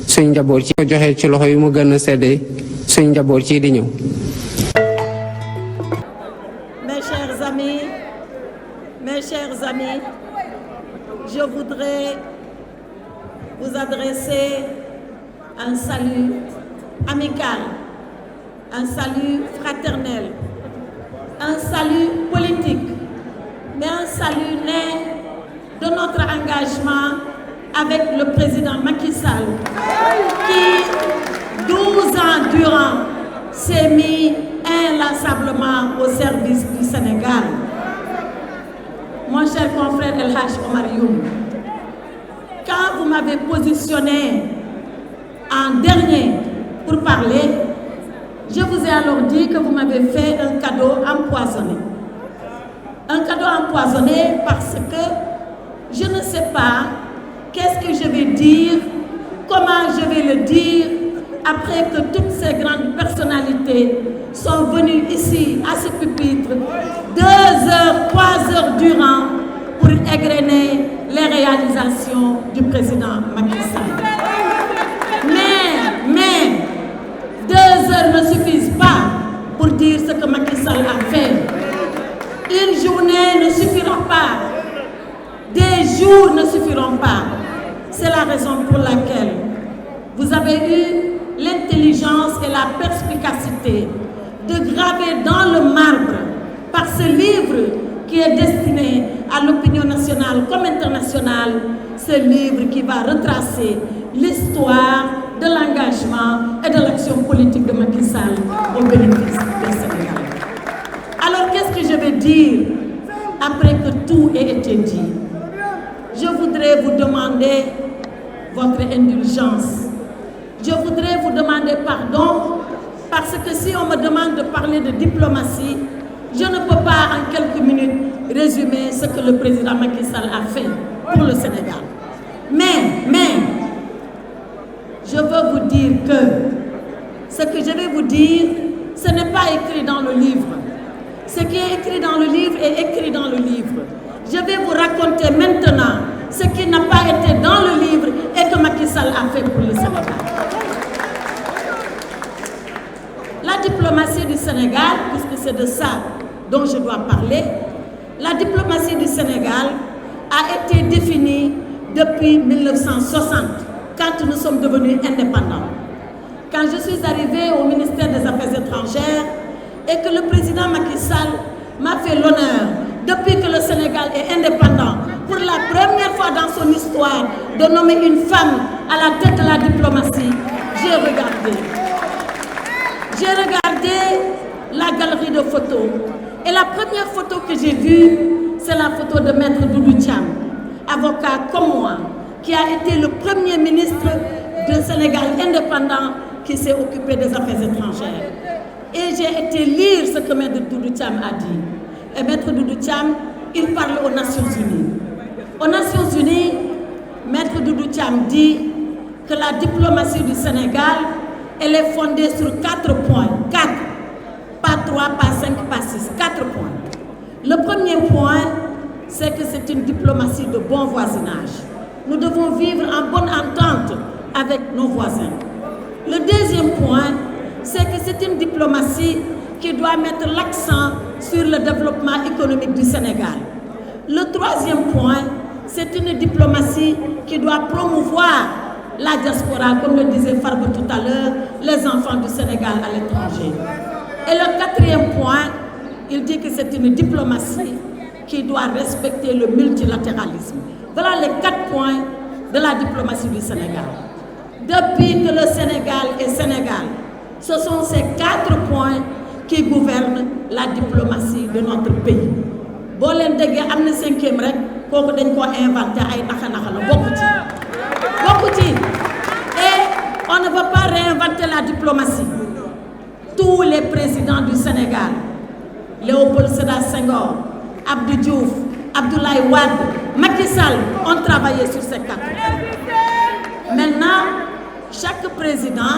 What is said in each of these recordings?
suñ njaboot ci ko joxe ci loxo yu mu gën a sedde suñ njaboot ci di ñëw. Mes chers amis, je voudrais vous adresser un salut amical, un salut fraternel, un salut politique, mais un salut né de notre engagement avec le président Macky Sall, qui 12 ans durant s'est mis inlassablement au service du Sénégal. Mon cher confrère El Hadj Omar Youm, quand vous m'avez positionné en dernier pour parler, je vous ai alors dit que vous m'avez fait un cadeau empoisonné. Un cadeau empoisonné parce que je ne sais pas qu'est-ce que je vais dire, comment je vais le dire, après que toutes ces grandes personnalités sont venues ici, à ce pupitre, 2 heures, 3 heures durant, pour égrener les réalisations du président Macky Sall. Mais 2 heures ne suffisent pas pour dire ce que Macky Sall a fait. Une journée ne suffira pas. Des jours ne suffiront pas. C'est la raison pour laquelle vous avez eu l'intelligence et la perspicacité de graver dans le marbre, par ce livre qui est destiné à l'opinion nationale comme internationale, ce livre qui va retracer l'histoire de l'engagement et de l'action politique de Macky Sall au bénéfice du Sénégal. Alors qu'est-ce que je vais dire après que tout ait été dit? Je voudrais vous demander votre indulgence. Je voudrais vous demander pardon parce que si on me demande de parler de diplomatie, je ne peux pas en quelques minutes résumer ce que le président Macky Sall a fait pour le Sénégal. Mais, je veux vous dire que ce que je vais vous dire, ce n'est pas écrit dans le livre. Ce qui est écrit dans le livre est écrit dans le livre. Je vais vous raconter maintenant ce qui n'a pas été dans le livre et que Macky Sall a fait pour le Sénégal. La diplomatie du Sénégal, puisque c'est de ça dont je dois parler, la diplomatie du Sénégal a été définie depuis 1960, quand nous sommes devenus indépendants. Quand je suis arrivée au ministère des Affaires étrangères et que le président Macky Sall m'a fait l'honneur, depuis que le Sénégal est indépendant, pour la première fois dans son histoire, de nommer une femme à la tête de la diplomatie, j'ai regardé. J'ai regardé la galerie de photos. Et la première photo que j'ai vue, c'est la photo de Maître Doudou Thiam, avocat comme moi, qui a été le premier ministre du Sénégal indépendant qui s'est occupé des affaires étrangères. Et j'ai été lire ce que Maître Doudou Thiam a dit. Et Maître Doudou Thiam, il parle aux Nations Unies. Aux Nations Unies, Maître Doudou Thiam dit que la diplomatie du Sénégal, elle est fondée sur 4 points. 4. Pas 3, pas 5, pas 6. 4 points. Le premier point, c'est que c'est une diplomatie de bon voisinage. Nous devons vivre en bonne entente avec nos voisins. Le deuxième point, c'est que c'est une diplomatie qui doit mettre l'accent sur le développement économique du Sénégal. Le troisième point, c'est une diplomatie qui doit promouvoir la diaspora, comme le disait Farba tout à l'heure, les enfants du Sénégal à l'étranger. Et le quatrième point, il dit que c'est une diplomatie qui doit respecter le multilatéralisme. Voilà les 4 points de la diplomatie du Sénégal. Depuis que le Sénégal est Sénégal, ce sont ces 4 points qui gouvernent la diplomatie de notre pays. Boo leen déggee am na 5e rek kooku dañ ko inventé ay naxa-naxa la bokku ci et on ne veut pas réinventer la diplomatie. Tous les présidents du Sénégal, Léopold Sédar Senghor, Abdou Diouf, Abdoulaye Wade, Macky Sall ont travaillé sur ces 4 points. Maintenant, chaque président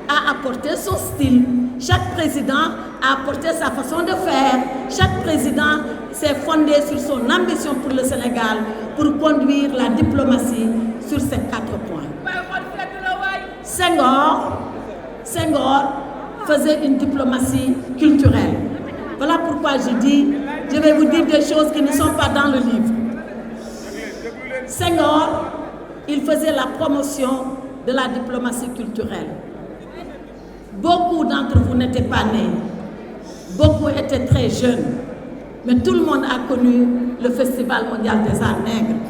a apporté son style. Chaque président a apporté sa façon de faire. Chaque président s'est fondé sur son ambition pour le Sénégal pour conduire la diplomatie sur ces 4 points. Senghor faisait une diplomatie culturelle. Voilà pourquoi je vais vous dire des choses qui ne sont pas dans le livre. Senghor, il faisait la promotion de la diplomatie culturelle. Beaucoup d'entre vous n'étaient pas nés. Beaucoup étaient très jeunes. Mais tout le monde a connu le Festival mondial des arts nègres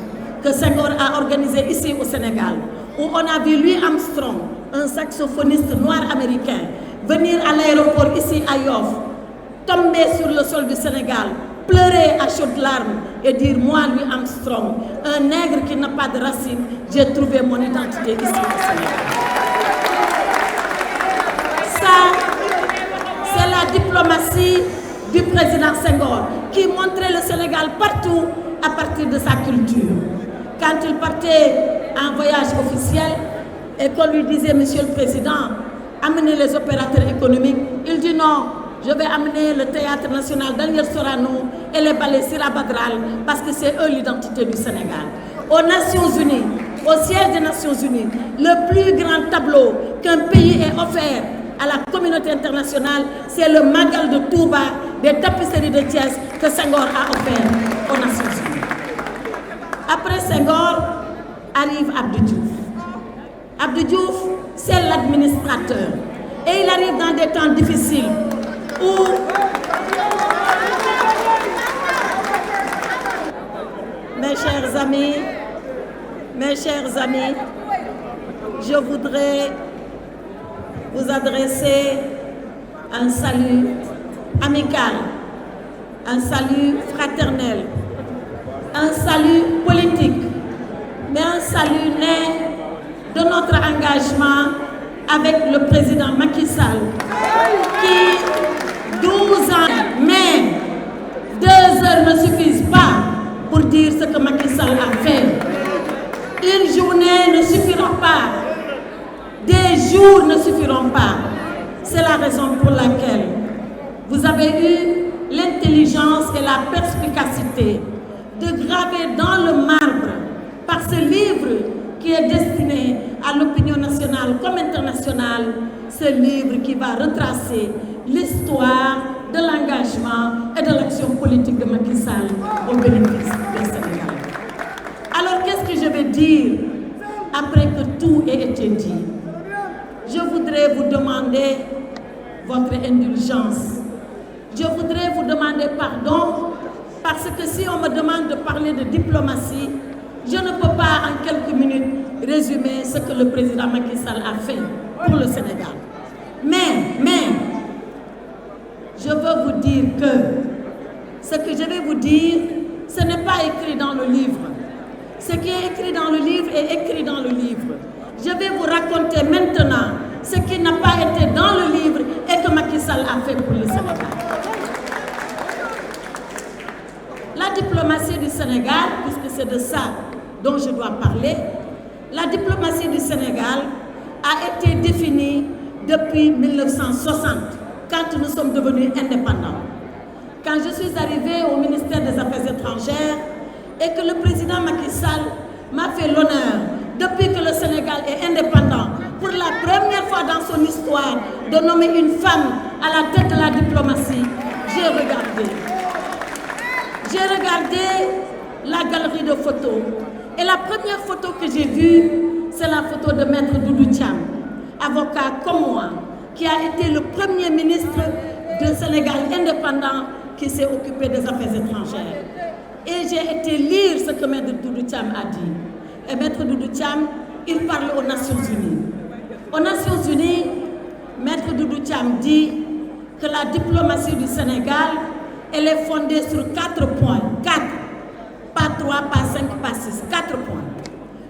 que Senghor a organisé ici au Sénégal, où on a vu Louis Armstrong, un saxophoniste noir américain, venir à l'aéroport ici à Yoff, tomber sur le sol du Sénégal, pleurer à chaudes larmes et dire: moi, Louis Armstrong, un nègre qui n'a pas de racines, j'ai trouvé mon identité ici au Sénégal. Ça, c'est la diplomatie du président Senghor qui montrait le Sénégal partout à partir de sa culture. Quand il partait en voyage officiel et qu'on lui disait: Monsieur le Président, amenez les opérateurs économiques, il dit: non, je vais amener le Théâtre National Daniel Sorano et les ballets Sira Badral parce que c'est eux l'identité du Sénégal. Aux Nations Unies, au siège des Nations Unies, le plus grand tableau qu'un pays ait offert à la communauté internationale, c'est le Magal de Touba des tapisseries de Thiès que Senghor a offert aux Nations Unies. Après Senghor, arrive Abdou Diouf. Abdou Diouf, c'est l'administrateur. Et il arrive dans des temps difficiles où mes chers amis, je voudrais vous adresser un salut amical, un salut fraternel, un salut politique, mais un salut né de notre engagement avec le président Macky Sall, qui 12 ans, mais 2 heures ne suffisent pas pour dire ce que Macky Sall a fait. Une journée ne suffira pas, des jours ne suffiront pas. C'est la raison pour laquelle vous avez eu l'intelligence et la perspicacité de graver dans le marbre, par ce livre qui est destiné à l'opinion nationale comme internationale, ce livre qui va retracer l'histoire de l'engagement et de l'action politique de Macky Sall au bénéfice du Sénégal. Alors qu'est-ce que je vais dire après que tout ait été dit? Je voudrais vous demander votre indulgence. Je voudrais vous demander pardon parce que si on me demande de parler de diplomatie, je ne peux pas en quelques minutes résumer ce que le président Macky Sall a fait pour le Sénégal. Mais, je veux vous dire que ce que je vais vous dire, ce n'est pas écrit dans le livre. Ce qui est écrit dans le livre est écrit dans le livre. Je vais vous raconter maintenant ce qui n'a pas été dans le livre et que Macky Sall a fait pour le Sénégal. La diplomatie du Sénégal, puisque c'est de ça dont je dois parler, la diplomatie du Sénégal a été définie depuis 1960, quand nous sommes devenus indépendants. Quand je suis arrivée au ministère des Affaires étrangères et que le président Macky Sall m'a fait l'honneur, depuis que le Sénégal est indépendant, pour la première fois dans son histoire, de nommer une femme à la tête de la diplomatie, j'ai regardé la galerie de photos. Et la première photo que j'ai vue, c'est la photo de Maître Doudou Thiam, avocat comme moi, qui a été le premier ministre du Sénégal indépendant qui s'est occupé des affaires étrangères. Et j'ai été lire ce que Maître Doudou Thiam a dit. Et Maître Doudou Thiam, il parle aux Nations Unies. Aux Nations Unies, Maître Doudou Thiam dit que la diplomatie du Sénégal, elle est fondée sur 4 points. 4. Pas 3, pas 5, pas 6. 4 points.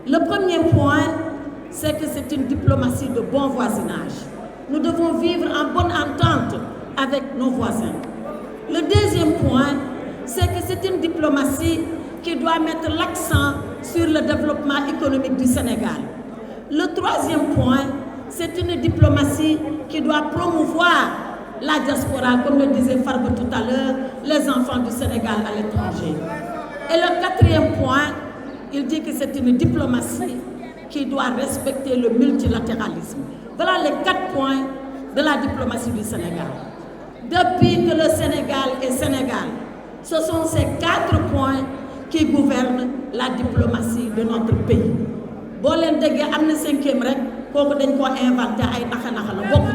Le premier point, c'est que c'est une diplomatie de bon voisinage. Nous devons vivre en bonne entente avec nos voisins. Le deuxième point, c'est que c'est une diplomatie qui doit mettre l'accent sur le développement économique du Sénégal. Le troisième point, c'est une diplomatie qui doit promouvoir la diaspora, comme le disait Farba tout à l'heure, les enfants du Sénégal à l'étranger. Et le quatrième point, il dit que c'est une diplomatie qui doit respecter le multilatéralisme. Voilà les 4 points de la diplomatie du Sénégal. Depuis que le Sénégal est Sénégal, ce sont ces 4 points qui gouvernent la diplomatie de notre pays. Si vous avez un 5e rek, kooku dañ ko inventé ay naxa-naxa la bokku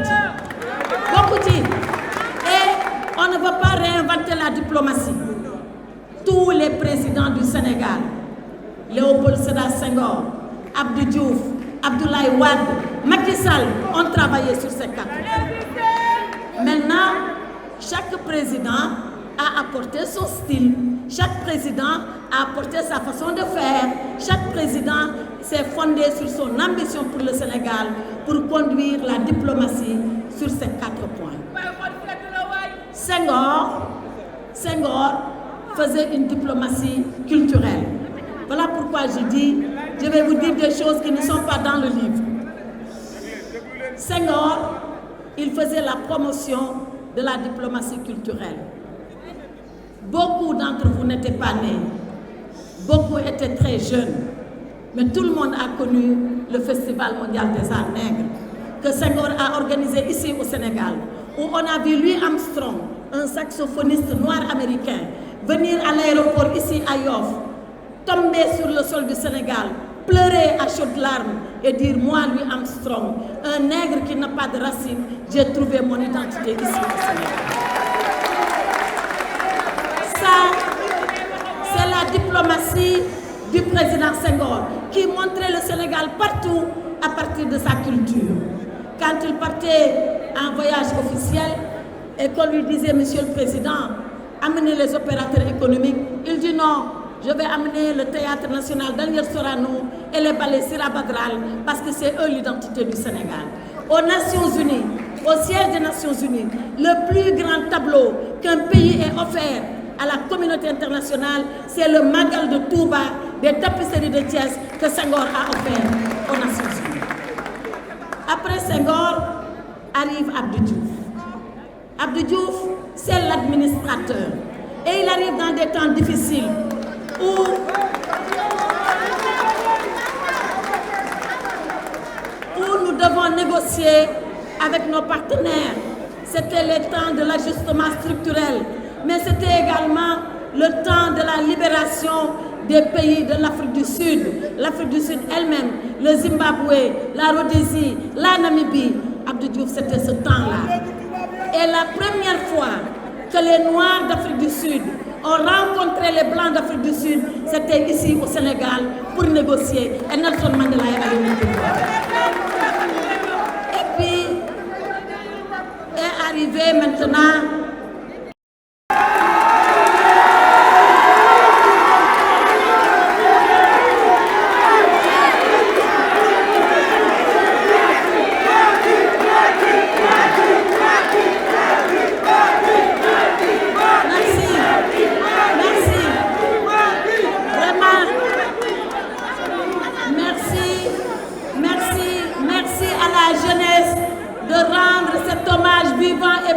ci. Et on ne veut pas réinventer la diplomatie. Tous les présidents du Sénégal, Léopold Sédar Senghor, Abdou Diouf, Abdoulaye Wade, Macky Sall ont travaillé sur ces 4 points. Maintenant, chaque président a apporté son style, chaque président a apporté sa façon de faire, chaque président s'est fondé sur son ambition pour le Sénégal pour conduire la diplomatie sur ces 4 points. Senghor faisait une diplomatie culturelle. Voilà pourquoi je vais vous dire des choses qui ne sont pas dans le livre. Senghor, il faisait la promotion de la diplomatie culturelle. Beaucoup d'entre vous n'étaient pas nés, beaucoup étaient très jeunes, mais tout le monde a connu le Festival mondial des arts nègres que Senghor a organisé ici au Sénégal, où on a vu Louis Armstrong, un saxophoniste noir américain, venir à l'aéroport ici à Yoff, tomber sur le sol du Sénégal, pleurer à chaudes larmes et dire « Moi, Louis Armstrong, un nègre qui n'a pas de racines, j'ai trouvé mon identité ici au Sénégal. » Ça, c'est la diplomatie du président Senghor qui montrait le Sénégal partout à partir de sa culture. Quand il partait en voyage officiel et qu'on lui disait « Monsieur le Président, amenez les opérateurs économiques », il dit « Non, je vais amener le théâtre national Daniel Sorano et les ballets Sira Badral parce que c'est eux l'identité du Sénégal. » Aux Nations Unies, au siège des Nations Unies, le plus grand tableau qu'un pays ait offert à la communauté internationale, c'est le Magal de Touba des tapisseries de Thiès que Senghor a offert aux Nations Unies. Après Senghor, arrive Abdou Diouf. Abdou Diouf, c'est l'administrateur. Et il arrive dans des temps difficiles où nous devons négocier avec nos partenaires. C'était le temps de l'ajustement structurel, mais c'était également le temps de la libération des pays de l'Afrique du Sud. L'Afrique du Sud elle-même, le Zimbabwe, la Rhodésie, la Namibie. Abdou Diouf, c'était ce temps-là. Et la première fois que les Noirs d'Afrique du Sud ont rencontré les Blancs d'Afrique du Sud, c'était ici au Sénégal pour négocier. Et Nelson Mandela est arrivé. Et puis, est arrivé maintenant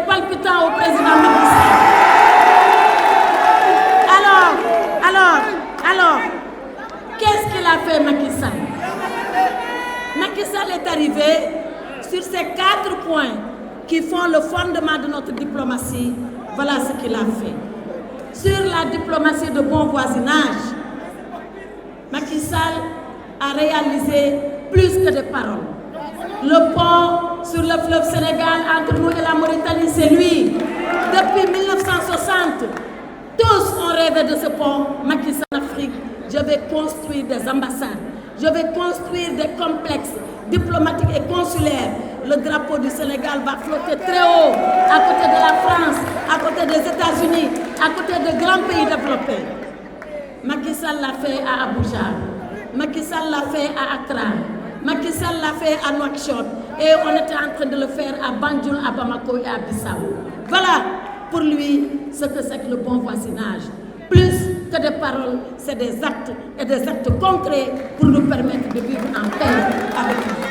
palpitant au président Macky Sall. Alors, qu'est-ce qu'il a fait Macky Sall? Macky Sall est arrivé sur ces 4 points qui font le fondement de notre diplomatie. Voilà ce qu'il a fait. Sur la diplomatie de bon voisinage, Macky Sall a réalisé plus que des paroles. Le pont sur le fleuve Sénégal entre nous et la Mauritanie, c'est lui. Depuis 1960, tous ont rêvé de ce pont. Macky Sall en Afrique, je vais construire des ambassades, je vais construire des complexes diplomatiques et consulaires. Le drapeau du Sénégal va flotter très haut, à côté de la France, à côté des États-Unis, à côté de grands pays développés. Macky Sall l'a fait à Abuja, Macky Sall l'a fait à Accra, Macky Sall l'a fait à Nouakchott et on était en train de le faire à Banjul, à Bamako et à Bissau. Voilà pour lui ce que c'est que le bon voisinage. Plus que des paroles, c'est des actes et des actes concrets pour nous permettre de vivre en paix avec nous.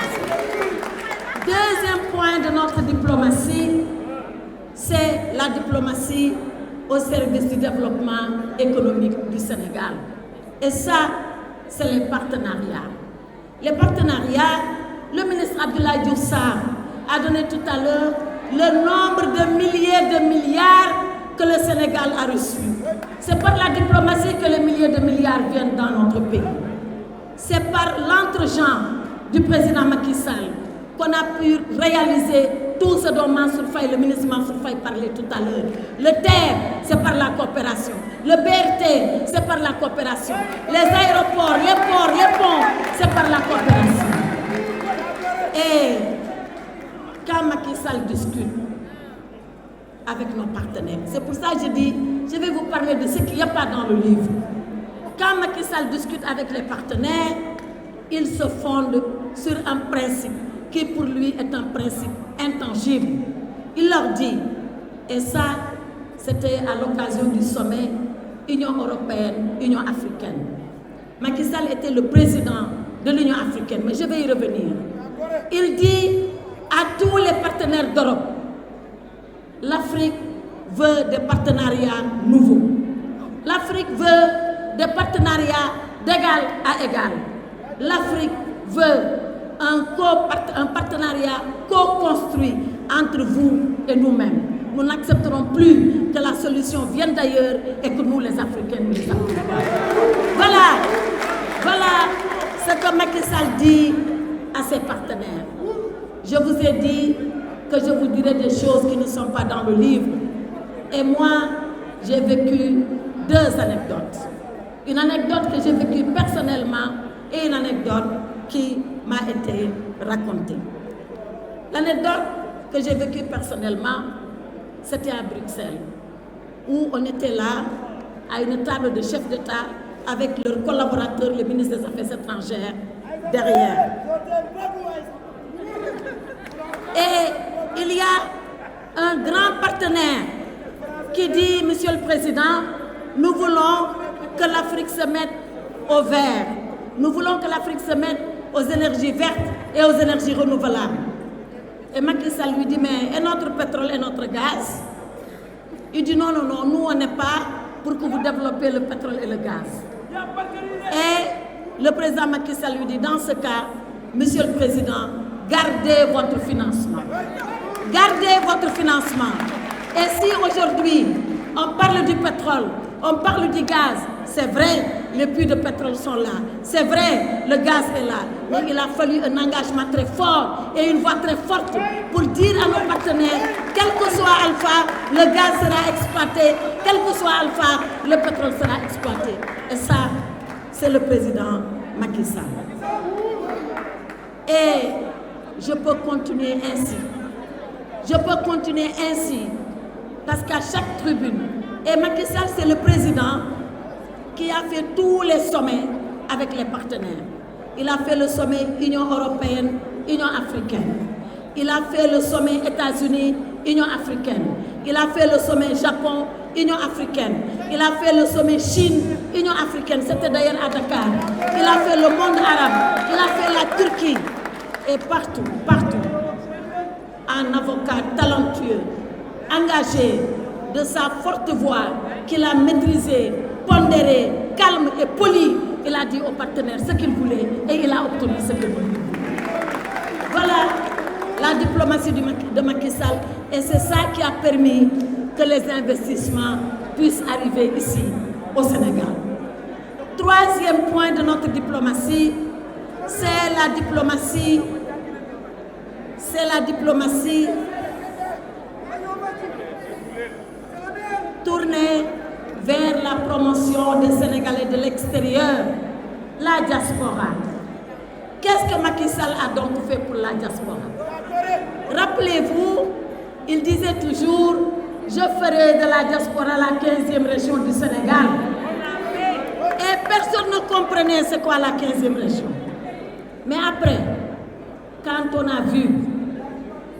Deuxième point de notre diplomatie, c'est la diplomatie au service du développement économique du Sénégal. Et ça, c'est les partenariats. les partenariats, le ministre Abdoulaye Diouf Sarr a donné tout à l'heure le nombre de milliers de milliards que le Sénégal a reçus. C'est par la diplomatie que les milliers de milliards viennent dans notre pays. C'est par l'entre-gens du président Macky Sall qu'on a pu réaliser tout ce dont Mansour Faye, le ministre Mansour Faye parlait tout à l'heure. Le TER, c'est par la coopération. Le BRT, c'est par la coopération. Les aéroports, les ports, les ponts, c'est par la coopération. Et quand Macky Sall discute avec nos partenaires, c'est pour ça que je dis, je vais vous parler de ce qu'il n'y a pas dans le livre. Quand Macky Sall discute avec les partenaires, il se fonde sur un principe qui pour lui est un principe intangible. Il leur dit, et ça c'était à l'occasion du sommet Union européenne, Union africaine. Macky Sall était le président de l'Union africaine, mais je vais y revenir. Il dit à tous les partenaires d'Europe, l'Afrique veut des partenariats nouveaux. L'Afrique veut des partenariats d'égal à égal. L'Afrique veut un partenariat co-construit entre vous et nous-mêmes. Nous n'accepterons plus que la solution vienne d'ailleurs et que nous, les Africains, nous les acceptons. Voilà ce que Macky Sall dit à ses partenaires. Je vous ai dit que je vous dirai des choses qui ne sont pas dans le livre. Et moi, j'ai vécu 2 anecdotes. Une anecdote que j'ai vécue personnellement et une anecdote qui m'a été racontée. L'anecdote que j'ai vécue personnellement, c'était à Bruxelles, où on était là, à une table de chefs d'État, avec leurs collaborateurs, le ministre des Affaires étrangères, derrière. Et il y a un grand partenaire qui dit, Monsieur le Président, nous voulons que l'Afrique se mette au vert. Nous voulons que l'Afrique se mette aux énergies vertes et aux énergies renouvelables. Et Macky Sall lui dit, mais et notre pétrole et notre gaz? Il dit, non, nous on n'est pas pour que vous développez le pétrole et le gaz. Et le président Macky Sall lui dit, dans ce cas, Monsieur le Président, gardez votre financement. Gardez votre financement. Et si aujourd'hui, on parle du pétrole, on parle du gaz, c'est vrai, les puits de pétrole sont là. C'est vrai, le gaz est là. Mais il a fallu un engagement très fort et une voix très forte pour dire à nos partenaires, quel que soit Alpha, le gaz sera exploité. Quel que soit Alpha, le pétrole sera exploité. Et ça, c'est le président Macky Sall. Et je peux continuer ainsi. Je peux continuer ainsi. Parce qu'à chaque tribune, et Macky Sall, c'est le président qui a fait tous les sommets avec les partenaires. Il a fait le sommet Union européenne, Union africaine. Il a fait le sommet États-Unis, Union africaine. Il a fait le sommet Japon, Union africaine. Il a fait le sommet Chine, Union africaine. C'était d'ailleurs à Dakar. Il a fait le monde arabe. Il a fait la Turquie. Et partout, un avocat talentueux, engagé, de sa forte voix, qu'il a maîtrisé, pondéré, calme et poli, il a dit aux partenaires ce qu'il voulait et il a obtenu ce qu'il voulait. Voilà la diplomatie de Macky Sall et c'est ça qui a permis que les investissements puissent arriver ici, au Sénégal. Troisième point de notre diplomatie, c'est la diplomatie tournée vers la promotion des Sénégalais de l'extérieur, la diaspora. Qu'est-ce que Macky Sall a donc fait pour la diaspora? Rappelez-vous, il disait toujours, je ferai de la diaspora la 15e région du Sénégal. Et personne ne comprenait c'est quoi la 15e région. Mais après, quand on a vu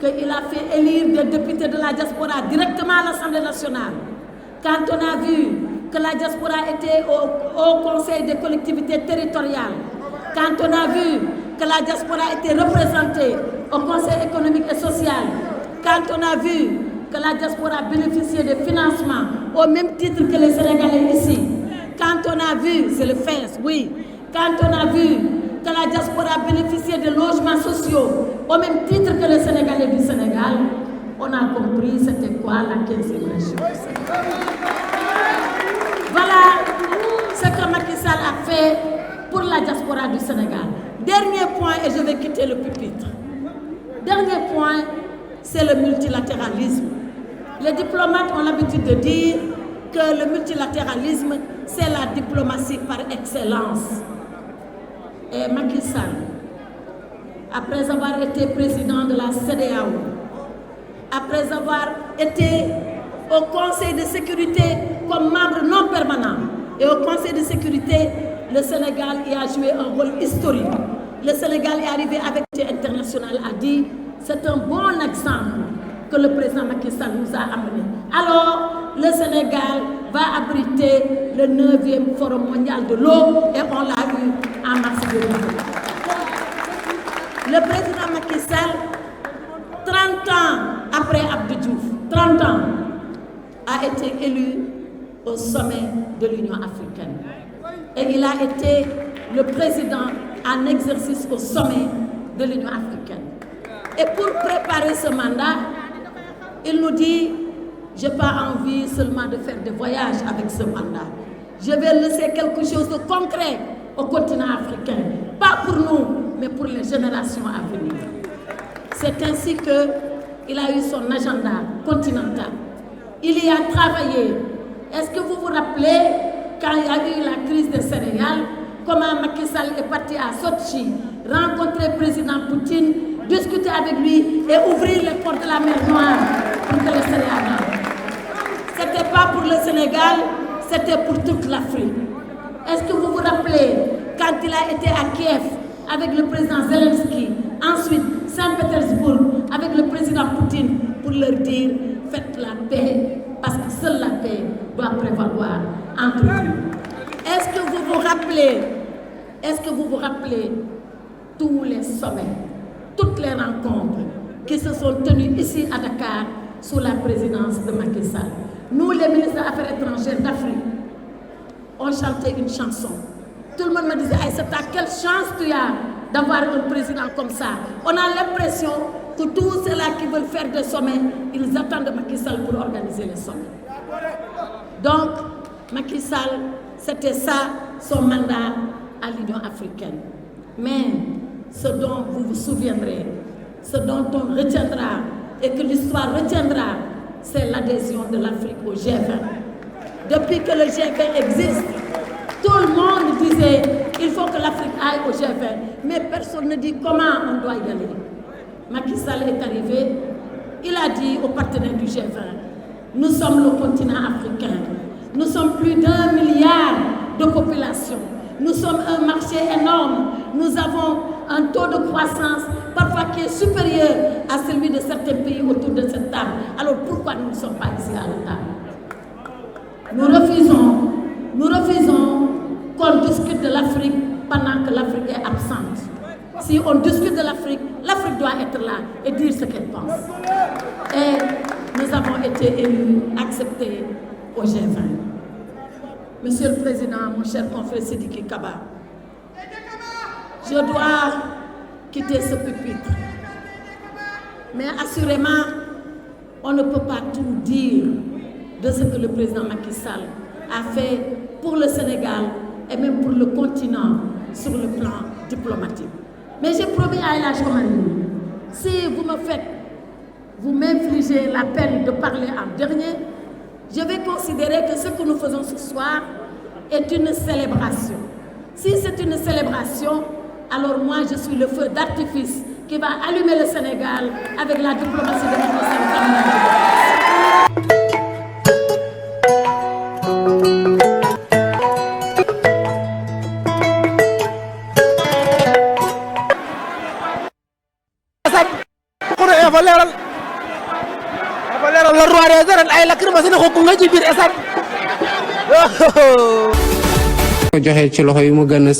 qu'il a fait élire des députés de la diaspora directement à l'Assemblée nationale, quand on a vu que la diaspora était au Conseil des collectivités territoriales, quand on a vu que la diaspora était représentée au Conseil économique et social, quand on a vu que la diaspora bénéficiait de financements au même titre que les Sénégalais ici, quand on a vu, c'est le FES, oui, quand on a vu que la diaspora bénéficiait de logements sociaux au même titre que les Sénégalais du Sénégal, on a compris c'était quoi la 15e région. Voilà ce que Macky Sall a fait pour la diaspora du Sénégal. Dernier point, et je vais quitter le pupitre. Dernier point, c'est le multilatéralisme. Les diplomates ont l'habitude de dire que le multilatéralisme, c'est la diplomatie par excellence. Et Macky Sall, après avoir été président de la CEDEAO, après avoir été au Conseil de sécurité comme membre non permanent, et au Conseil de sécurité, le Sénégal y a joué un rôle historique. Le Sénégal est arrivé avec l'unité internationale, a dit, c'est un bon exemple que le président Macky Sall nous a amené. Alors, le Sénégal va abriter le 9e Forum mondial de l'eau et on l'a eu en mars 2020. Le président Macky Sall, 30 ans après Abdou Diouf, 30 ans, a été élu au sommet de l'Union africaine. Et il a été le président en exercice au sommet de l'Union africaine. Et pour préparer ce mandat, il nous dit, je n'ai pas envie seulement de faire des voyages avec ce mandat. Je vais laisser quelque chose de concret au continent africain. Pas pour nous, mais pour les générations à venir. C'est ainsi qu'il a eu son agenda continental. Il y a travaillé. Est-ce que vous vous rappelez, quand il y a eu la crise des céréales, comment Macky Sall est parti à Sochi, rencontrer le président Poutine, discuter avec lui et ouvrir les portes de la mer Noire pour que les céréales rentrent. Ce n'était pas pour le Sénégal, c'était pour toute l'Afrique. Est-ce que vous vous rappelez, quand il a été à Kiev avec le président Zelensky, ensuite Saint-Pétersbourg avec le président Poutine, pour leur dire, faites la paix, parce que seule la paix doit prévaloir entre vous. Est-ce que vous vous rappelez tous les sommets, toutes les rencontres qui se sont tenues ici à Dakar sous la présidence de Macky Sall? Nous, les ministres des Affaires étrangères d'Afrique, on chantait une chanson. Tout le monde me disait, Aïssata, quelle chance tu as d'avoir un président comme ça. On a l'impression que tous ceux-là qui veulent faire des sommets, ils attendent Macky Sall pour organiser les sommets. Donc, Macky Sall, c'était ça son mandat à l'Union africaine. Mais ce dont vous vous souviendrez, ce dont on retiendra et que l'histoire retiendra, c'est l'adhésion de l'Afrique au G20. Depuis que le G20 existe, tout le monde disait il faut que l'Afrique aille au G20, mais personne ne dit comment on doit y aller. Macky Sall est arrivé, il a dit aux partenaires du G20, nous sommes le continent africain, nous sommes plus d'1 milliard de population, nous sommes un marché énorme, nous avons un taux de croissance parfois qui est supérieur à celui de certains pays autour de cette table. Alors pourquoi nous ne sommes pas ici à la table? Nous refusons qu'on discute de l'Afrique pendant que l'Afrique est absente. Si on discute de l'Afrique, l'Afrique doit être là et dire ce qu'elle pense. Et nous avons été élus, acceptés au G20. Monsieur le Président, mon cher confrère Sidiki Kaba, je dois quitter ce pupitre. Mais assurément, on ne peut pas tout dire de ce que le président Macky Sall a fait pour le Sénégal et même pour le continent sur le plan diplomatique. Mais j'ai promis à El Hadj Omar, si vous m'infligez la peine de parler en dernier, je vais considérer que ce que nous faisons ce soir est une célébration. Si c'est une célébration, alors moi je suis le feu d'artifice qui va allumer le Sénégal avec la diplomatie de Macky Sall. le roi des arènes ay lacrymogène ko nga ci biir esat ko joxe ci loxo yu mu gën a